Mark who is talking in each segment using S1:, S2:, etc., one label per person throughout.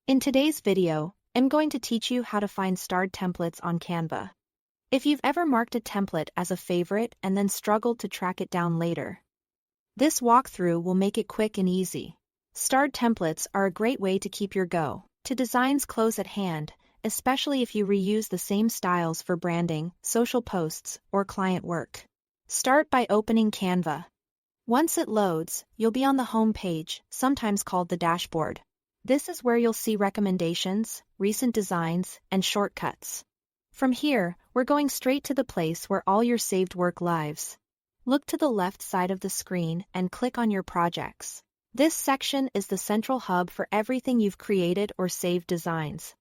S1: In today's video, I'm going to teach you how to find starred templates on Canva. If you've ever marked a template as a favorite and then struggled to track it down later, this walkthrough will make it quick and easy. Starred templates are a great way to keep your go-to designs close at hand, especially if you reuse the same styles for branding, social posts, or client work. Start by opening Canva. Once it loads, you'll be on the home page, sometimes called the dashboard. This is where you'll see recommendations, recent designs, and shortcuts. From here, we're going straight to the place where all your saved work lives. Look to the left side of the screen and click on your projects. This section is the central hub for everything you've created or saved designs.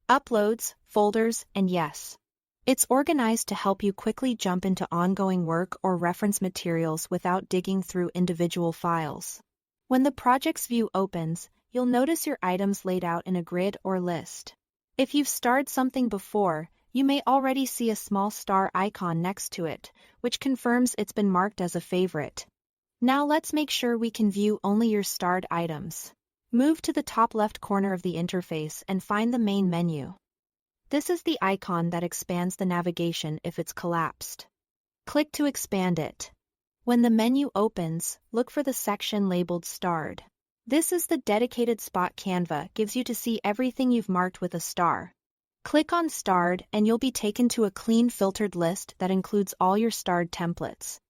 S1: Uploads, folders, and yes. It's organized to help you quickly jump into ongoing work or reference materials without digging through individual files. When the projects view opens, you'll notice your items laid out in a grid or list. If you've starred something before, you may already see a small star icon next to it, which confirms it's been marked as a favorite. Now let's make sure we can view only your starred items. Move to the top left corner of the interface and find the main menu. This is the icon that expands the navigation if it's collapsed. Click to expand it. When the menu opens, look for the section labeled Starred. This is the dedicated spot Canva gives you to see everything you've marked with a star. Click on Starred and you'll be taken to a clean filtered list that includes all your starred templates.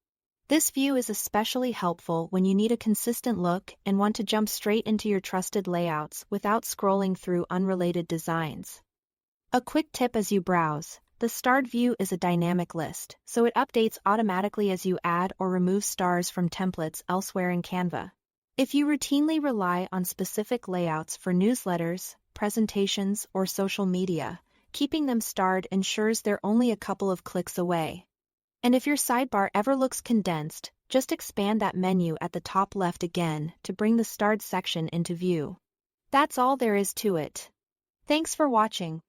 S1: This view is especially helpful when you need a consistent look and want to jump straight into your trusted layouts without scrolling through unrelated designs. A quick tip as you browse: the starred view is a dynamic list, so it updates automatically as you add or remove stars from templates elsewhere in Canva. If you routinely rely on specific layouts for newsletters, presentations, or social media, keeping them starred ensures they're only a couple of clicks away. And if your sidebar ever looks condensed, just expand that menu at the top left again to bring the starred section into view. That's all there is to it. Thanks for watching.